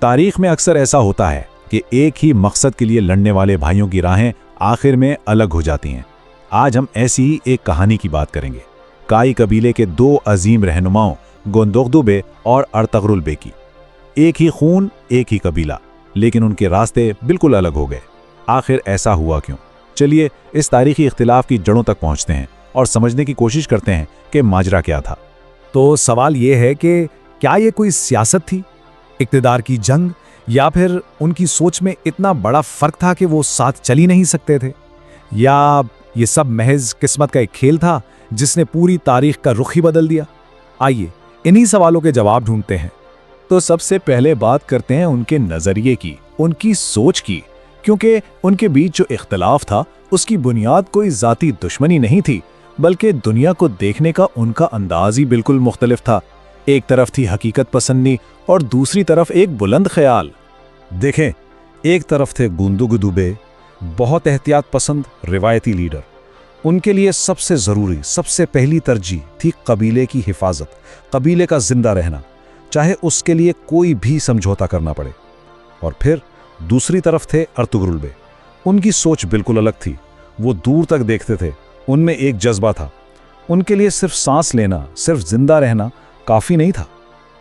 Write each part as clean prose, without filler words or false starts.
تاریخ میں اکثر ایسا ہوتا ہے کہ ایک ہی مقصد کے لیے لڑنے والے بھائیوں کی راہیں آخر میں الگ ہو جاتی ہیں۔ آج ہم ایسی ہی ایک کہانی کی بات کریں گے، کائی قبیلے کے دو عظیم رہنماؤں گندوغدو بے اور ارطغرل بے کی۔ ایک ہی خون، ایک ہی قبیلہ، لیکن ان کے راستے بالکل الگ ہو گئے۔ آخر ایسا ہوا کیوں؟ چلیے اس تاریخی اختلاف کی جڑوں تک پہنچتے ہیں اور سمجھنے کی کوشش کرتے ہیں کہ ماجرا کیا تھا۔ تو سوال یہ ہے کہ کیا یہ کوئی سیاست تھی، اقتدار کی جنگ، یا پھر ان کی سوچ میں اتنا بڑا فرق تھا کہ وہ ساتھ چل ہی نہیں سکتے تھے، یا یہ سب محض قسمت کا ایک کھیل تھا جس نے پوری تاریخ کا رخ ہی بدل دیا؟ آئیے انہی سوالوں کے جواب ڈھونڈتے ہیں۔ تو سب سے پہلے بات کرتے ہیں ان کے نظریے کی، ان کی سوچ کی، کیونکہ ان کے بیچ جو اختلاف تھا اس کی بنیاد کوئی ذاتی دشمنی نہیں تھی، بلکہ دنیا کو دیکھنے کا ان کا انداز ہی بالکل مختلف تھا۔ ایک طرف تھی حقیقت پسندی اور دوسری طرف ایک بلند خیال۔ دیکھیں، ایک طرف تھے گندوغدو بے، بہت احتیاط پسند روایتی لیڈر۔ ان کے لیے سب سے ضروری، سب سے پہلی ترجیح تھی قبیلے کی حفاظت، قبیلے کا زندہ رہنا، چاہے اس کے لیے کوئی بھی سمجھوتا کرنا پڑے۔ اور پھر دوسری طرف تھے ارطغرل بے۔ ان کی سوچ بالکل الگ تھی، وہ دور تک دیکھتے تھے، ان میں ایک جذبہ تھا۔ ان کے لیے صرف سانس لینا، صرف زندہ رہنا کافی نہیں تھا۔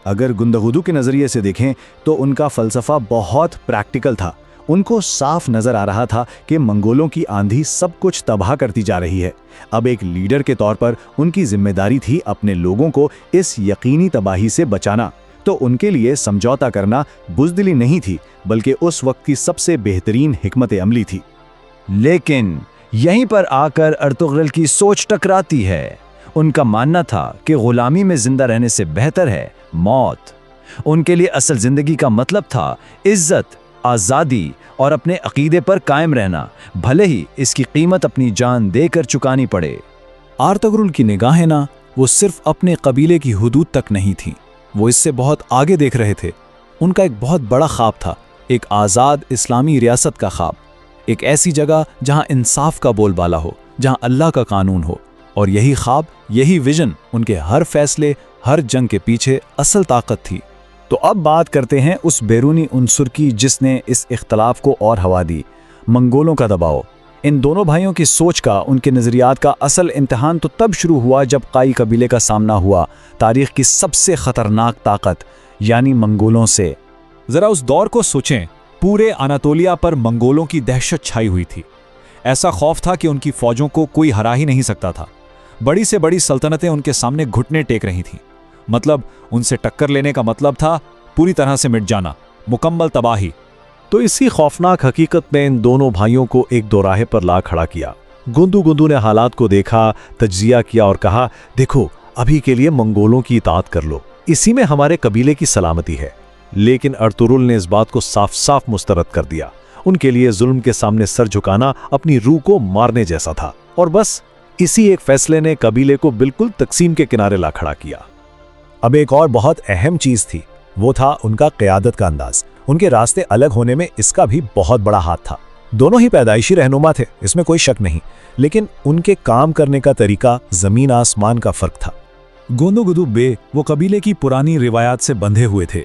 اگر گندوغدو کے نظریے سے دیکھیں تو ان کا فلسفہ بہت پریکٹیکل تھا۔ ان کو صاف نظر آ رہا تھا کہ منگولوں کی آندھی سب کچھ تباہ کرتی جا رہی ہے۔ اب ایک لیڈر کے طور پر ان کی ذمہ داری تھی اپنے لوگوں کو اس یقینی تباہی سے بچانا۔ تو ان کے لیے سمجھوتا کرنا بزدلی نہیں تھی، بلکہ اس وقت کی سب سے بہترین حکمت عملی تھی۔ لیکن یہیں پر آ کر ارطغرل کی سوچ ٹکراتی ہے۔ ان کا ماننا تھا کہ غلامی میں زندہ رہنے سے بہتر ہے موت۔ ان کے لیے اصل زندگی کا مطلب تھا عزت، آزادی اور اپنے عقیدے پر قائم رہنا، بھلے ہی اس کی قیمت اپنی جان دے کر چکانی پڑے۔ ارطغرل کی نگاہیں وہ صرف اپنے قبیلے کی حدود تک نہیں تھیں، وہ اس سے بہت آگے دیکھ رہے تھے۔ ان کا ایک بہت بڑا خواب تھا، ایک آزاد اسلامی ریاست کا خواب، ایک ایسی جگہ جہاں انصاف کا بول بالا ہو، جہاں اللہ کا قانون ہو۔ اور یہی خواب، یہی ویژن ان کے ہر فیصلے، ہر جنگ کے پیچھے اصل طاقت تھی۔ تو اب بات کرتے ہیں اس بیرونی عنصر کی جس نے اس اختلاف کو اور ہوا دی، منگولوں کا دباؤ۔ ان دونوں بھائیوں کی سوچ کا، ان کے نظریات کا اصل امتحان تو تب شروع ہوا جب قائی قبیلے کا سامنا ہوا تاریخ کی سب سے خطرناک طاقت یعنی منگولوں سے۔ ذرا اس دور کو سوچیں، پورے اناتولیا پر منگولوں کی دہشت چھائی ہوئی تھی۔ ایسا خوف تھا کہ ان کی فوجوں کو کوئی ہرا ہی نہیں سکتا تھا۔ بڑی سے بڑی سلطنتیں ان کے سامنے گھٹنے ٹیک رہی تھیں۔ مطلب ان سے ٹکر لینے کا مطلب تھا پوری طرح سے مٹ جانا، مکمل تباہی۔ تو اسی خوفناک حقیقت نے ان دونوں بھائیوں کو ایک دوراہے پر لا کھڑا کیا۔ گندوغدو نے حالات کو دیکھا، تجزیہ کیا اور کہا، دیکھو ابھی کے لیے منگولوں کی اطاعت کر لو، اسی میں ہمارے قبیلے کی سلامتی ہے۔ لیکن ارطغرل نے اس بات کو صاف صاف مسترد کر دیا۔ ان کے لیے ظلم کے سامنے سر جھکانا اپنی روح کو مارنے جیسا تھا، اور بس اسی ایک فیصلے نے قبیلے کو بالکل تقسیم کے کنارے لا کھڑا کیا۔ اب ایک اور بہت اہم چیز تھی، وہ تھا ان کا قیادت کا انداز۔ ان کے راستے الگ ہونے میں اس کا بھی بہت بڑا ہاتھ تھا۔ دونوں ہی پیدائشی رہنما تھے، اس میں کوئی شک نہیں، لیکن ان کے کام کرنے کا طریقہ زمین آسمان کا فرق تھا۔ گندوغدو بے وہ قبیلے کی پرانی روایات سے بندھے ہوئے تھے،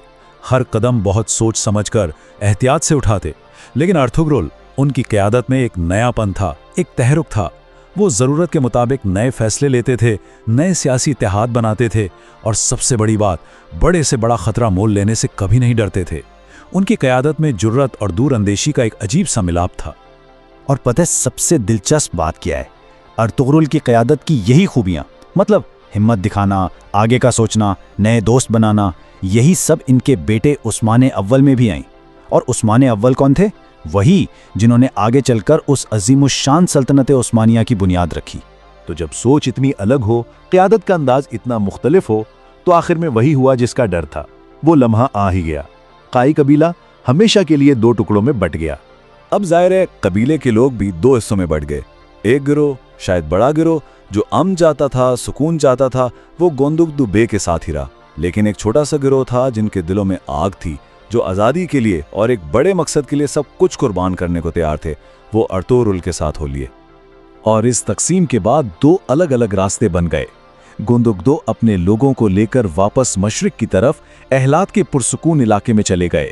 ہر قدم بہت سوچ سمجھ کر احتیاط سے اٹھاتے، لیکن ارطغرل ان کی قیادت میں ایک نیا پن تھا، ایک تحرک تھا۔ وہ ضرورت کے مطابق نئے فیصلے لیتے تھے، نئے سیاسی اتحاد بناتے تھے، اور سب سے بڑی بات، بڑے سے بڑا خطرہ مول لینے سے کبھی نہیں ڈرتے تھے۔ ان کی قیادت میں جرأت اور دور اندیشی کا ایک عجیب سا ملاپ تھا۔ اور پتہ سب سے دلچسپ بات کیا ہے؟ ارطغرل کی قیادت کی یہی خوبیاں، مطلب ہمت دکھانا، آگے کا سوچنا، نئے دوست بنانا، یہی سب ان کے بیٹے عثمان اول میں بھی آئیں۔ اور عثمان اول کون تھے؟ وہی جنہوں نے آگے چل کر اس عظیم الشان سلطنت عثمانیہ کی بنیاد رکھی۔ تو جب سوچ اتنی الگ ہو، قیادت کا انداز اتنا مختلف ہو، تو آخر میں وہی ہوا جس کا ڈر تھا۔ وہ لمحہ آ ہی گیا، قائی قبیلہ ہمیشہ کے لیے دو ٹکڑوں میں بٹ گیا۔ اب ظاہر ہے قبیلے کے لوگ بھی دو حصوں میں بٹ گئے۔ ایک گروہ، شاید بڑا گروہ، جو امن چاہتا تھا، سکون چاہتا تھا، وہ گندوغدو بے کے ساتھ ہی رہا۔ لیکن ایک چھوٹا سا گروہ تھا جن کے دلوں میں آگ تھی، جو آزادی کے لیے اور ایک بڑے مقصد کے لیے سب کچھ قربان کرنے کو تیار تھے۔ وہ ارطغرل کے ساتھ ہو لیے۔ اور اس تقسیم کے بعد دو الگ الگ راستے بن گئے۔ گندوغدو اپنے لوگوں کو لے کر واپس مشرق کی طرف اہلات کے پرسکون علاقے میں چلے گئے،